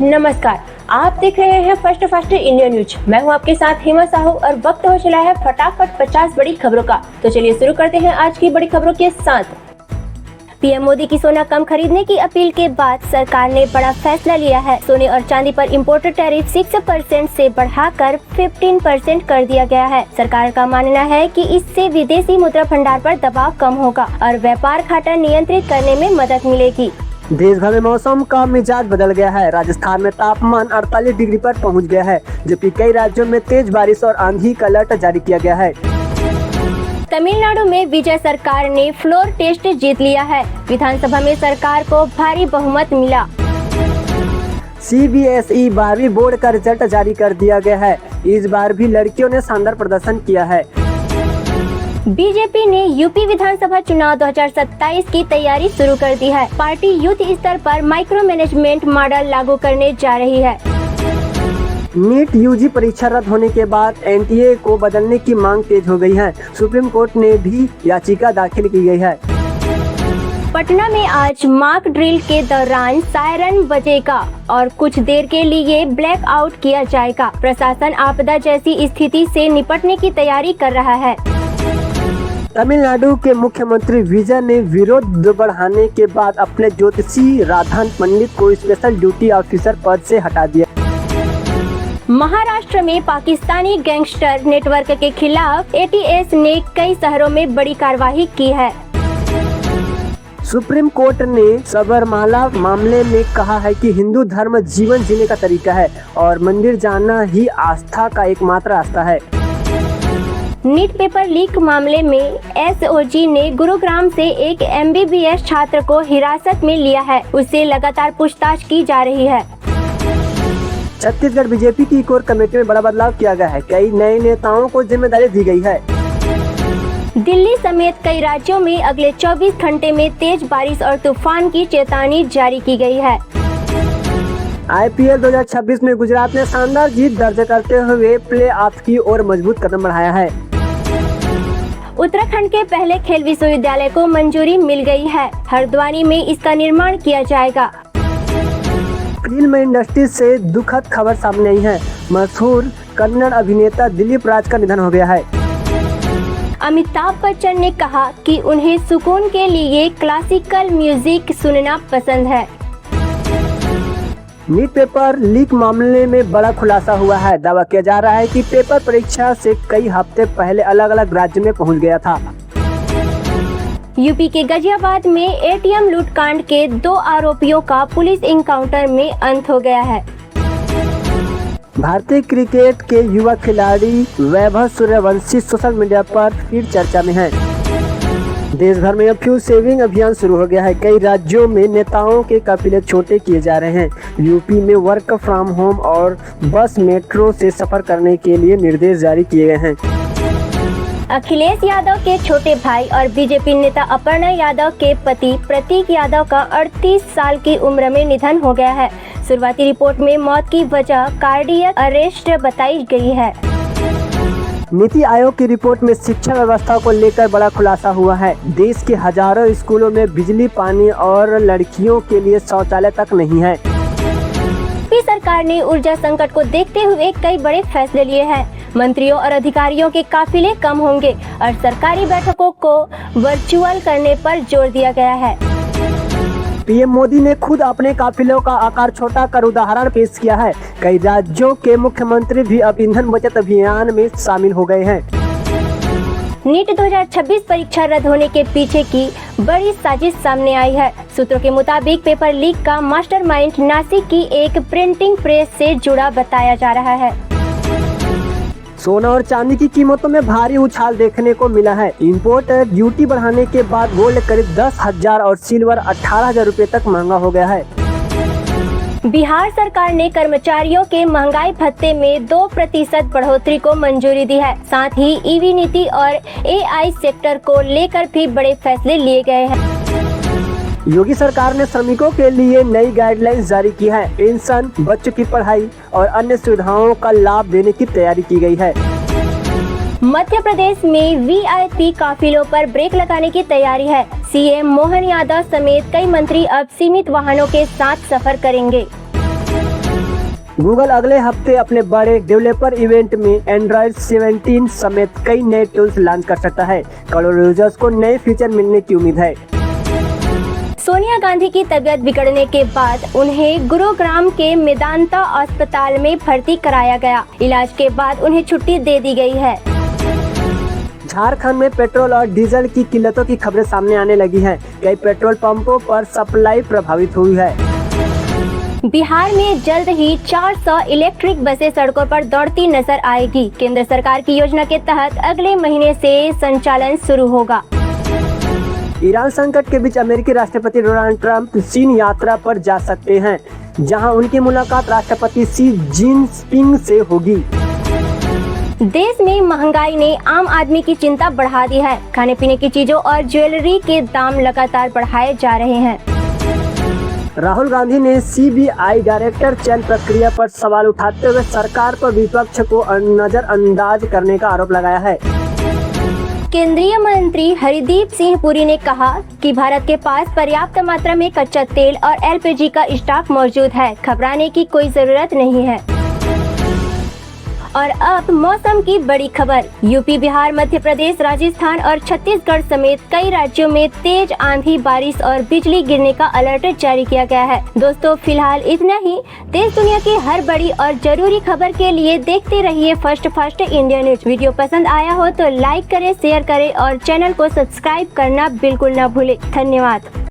नमस्कार, आप देख रहे हैं फर्स्ट इंडिया न्यूज। मैं हूं आपके साथ हेमा साहू और वक्त हो चला है फटाफट 50 बड़ी खबरों का। तो चलिए शुरू करते हैं आज की बड़ी खबरों के साथ। पीएम मोदी की सोना कम खरीदने की अपील के बाद सरकार ने बड़ा फैसला लिया है। सोने और चांदी पर इम्पोर्टेड टैरिफ 6% से बढ़ाकर 15% कर दिया गया है। सरकार का मानना है कि इससे विदेशी मुद्रा भंडार पर दबाव कम होगा और व्यापार घाटा नियंत्रित करने में मदद मिलेगी। देश भर में मौसम का मिजाज बदल गया है। राजस्थान में तापमान 48 डिग्री पर पहुंच गया है, जबकि कई राज्यों में तेज बारिश और आंधी का अलर्ट जारी किया गया है। तमिलनाडु में विजय सरकार ने फ्लोर टेस्ट जीत लिया है। विधानसभा में सरकार को भारी बहुमत मिला। CBSE 12वीं बोर्ड का रिजल्ट जारी कर दिया गया है। इस बार भी लड़कियों ने शानदार प्रदर्शन किया है। बीजेपी ने यूपी विधानसभा चुनाव 2027 की तैयारी शुरू कर दी है। पार्टी यूथ स्तर पर माइक्रो मैनेजमेंट मॉडल लागू करने जा रही है। नीट UG परीक्षा रद्द होने के बाद NTA को बदलने की मांग तेज हो गई है। सुप्रीम कोर्ट ने भी याचिका दाखिल की गई है। पटना में आज मॉक ड्रिल के दौरान सायरन बजेगा और कुछ देर के लिए ब्लैक आउट किया जाएगा। प्रशासन आपदा जैसी स्थिति से निपटने की तैयारी कर रहा है। तमिलनाडु के मुख्यमंत्री विजय ने विरोध बढ़ाने के बाद अपने ज्योतिषी राधान पंडित को स्पेशल ड्यूटी ऑफिसर पद से हटा दिया। महाराष्ट्र में पाकिस्तानी गैंगस्टर नेटवर्क के खिलाफ ATS ने कई शहरों में बड़ी कार्रवाई की है। सुप्रीम कोर्ट ने सबरमाला मामले में कहा है कि हिंदू धर्म जीवन जीने का तरीका है और मंदिर जाना ही आस्था का एकमात्र रास्ता है। नीट पेपर लीक मामले में SOG ने गुरुग्राम से एक MBBS छात्र को हिरासत में लिया है। उससे लगातार पूछताछ की जा रही है। छत्तीसगढ़ बीजेपी की कोर कमेटी में बड़ा बदलाव किया गया है। कई नए नेताओं को जिम्मेदारी दी गई है। दिल्ली समेत कई राज्यों में अगले 24 घंटे में तेज बारिश और तूफान की चेतावनी जारी की गई है। IPL 2026 में गुजरात ने शानदार जीत दर्ज करते हुए प्ले ऑफ की ओर मजबूत कदम बढ़ाया है। उत्तराखंड के पहले खेल विश्वविद्यालय को मंजूरी मिल गई है। हल्द्वानी में इसका निर्माण किया जाएगा। फिल्म इंडस्ट्री से दुखद खबर सामने आई है। मशहूर कन्नड़ अभिनेता दिलीप राज का निधन हो गया है। अमिताभ बच्चन ने कहा कि उन्हें सुकून के लिए क्लासिकल म्यूजिक सुनना पसंद है। नीट पेपर लीक मामले में बड़ा खुलासा हुआ है। दावा किया जा रहा है कि पेपर परीक्षा से कई हफ्ते पहले अलग अलग राज्य में पहुंच गया था। यूपी के गाजियाबाद में ATM लूटकांड के 2 आरोपियों का पुलिस इनकाउंटर में अंत हो गया है। भारतीय क्रिकेट के युवा खिलाड़ी वैभव सूर्यवंशी सोशल मीडिया पर फिर चर्चा में हैं। देश भर में फ्यूल सेविंग अभियान शुरू हो गया है। कई राज्यों में नेताओं के काफिले छोटे किए जा रहे हैं। यूपी में वर्क फ्रॉम होम और बस मेट्रो से सफर करने के लिए निर्देश जारी किए गए हैं। अखिलेश यादव के छोटे भाई और बीजेपी नेता अपर्णा यादव के पति प्रतीक यादव का 38 साल की उम्र में निधन हो गया है। शुरुआती रिपोर्ट में मौत की वजह कार्डियक अरेस्ट बताई गई है। नीति आयोग की रिपोर्ट में शिक्षा व्यवस्था को लेकर बड़ा खुलासा हुआ है। देश के हजारों स्कूलों में बिजली, पानी और लड़कियों के लिए शौचालय तक नहीं है। सरकार ने ऊर्जा संकट को देखते हुए कई बड़े फैसले लिए हैं। मंत्रियों और अधिकारियों के काफिले कम होंगे और सरकारी बैठकों को वर्चुअल करने पर जोर दिया गया है। पीएम मोदी ने खुद अपने काफिलों का आकार छोटा कर उदाहरण पेश किया है। कई राज्यों के मुख्यमंत्री भी अब ईंधन बचत अभियान में शामिल हो गए हैं। नीट 2026 परीक्षा रद्द होने के पीछे की बड़ी साजिश सामने आई है। सूत्रों के मुताबिक पेपर लीक का मास्टरमाइंड नासिक की एक प्रिंटिंग प्रेस से जुड़ा बताया जा रहा है। सोना और चांदी की कीमतों में भारी उछाल देखने को मिला है। इंपोर्ट ड्यूटी बढ़ाने के बाद गोल्ड करीब 10,000 और सिल्वर 18,000 रुपए तक महंगा हो गया है। बिहार सरकार ने कर्मचारियों के महंगाई भत्ते में 2% बढ़ोतरी को मंजूरी दी है। साथ ही EV नीति और AI सेक्टर को लेकर भी बड़े फैसले लिए गए हैं। योगी सरकार ने श्रमिकों के लिए नई गाइडलाइंस जारी की है। पेंशन, बच्चों की पढ़ाई और अन्य सुविधाओं का लाभ देने की तैयारी की गई है। मध्य प्रदेश में VIP काफिलों पर ब्रेक लगाने की तैयारी है। CM मोहन यादव समेत कई मंत्री अब सीमित वाहनों के साथ सफर करेंगे। गूगल अगले हफ्ते अपने बड़े डेवलपर इवेंट में एंड्रॉइड 17 समेत कई नए टूल्स लॉन्च कर सकता है। करोड़ों यूजर्स को नए फीचर मिलने की उम्मीद है। सोनिया गांधी की तबीयत बिगड़ने के बाद उन्हें गुरुग्राम के मेदांता अस्पताल में भर्ती कराया गया। इलाज के बाद उन्हें छुट्टी दे दी गई है। झारखंड में पेट्रोल और डीजल की किल्लतों की खबरें सामने आने लगी हैं। कई पेट्रोल पंपों पर सप्लाई प्रभावित हुई है। बिहार में जल्द ही 400 इलेक्ट्रिक बसें सड़कों पर दौड़ती नजर आएगी। केंद्र सरकार की योजना के तहत अगले महीने से संचालन शुरू होगा। ईरान संकट के बीच अमेरिकी राष्ट्रपति डोनाल्ड ट्रंप चीन यात्रा पर जा सकते हैं, जहां उनकी मुलाकात राष्ट्रपति शी जिनपिंग से होगी। देश में महंगाई ने आम आदमी की चिंता बढ़ा दी है। खाने पीने की चीजों और ज्वेलरी के दाम लगातार बढ़ाए जा रहे हैं। राहुल गांधी ने सीबीआई डायरेक्टर चयन प्रक्रिया पर सवाल उठाते हुए सरकार पर विपक्ष को नजरअंदाज करने का आरोप लगाया है। केंद्रीय मंत्री हरदीप सिंह पुरी ने कहा कि भारत के पास पर्याप्त मात्रा में कच्चा तेल और एलपीजी का स्टॉक मौजूद है। घबराने की कोई जरूरत नहीं है। और अब मौसम की बड़ी खबर। यूपी, बिहार, मध्य प्रदेश, राजस्थान और छत्तीसगढ़ समेत कई राज्यों में तेज आंधी, बारिश और बिजली गिरने का अलर्ट जारी किया गया है। दोस्तों, फिलहाल इतना ही। देश दुनिया की हर बड़ी और जरूरी खबर के लिए देखते रहिए फर्स्ट इंडिया न्यूज। वीडियो पसंद आया हो तो लाइक करें, शेयर करें और चैनल को सब्सक्राइब करना बिल्कुल न भूलें। धन्यवाद।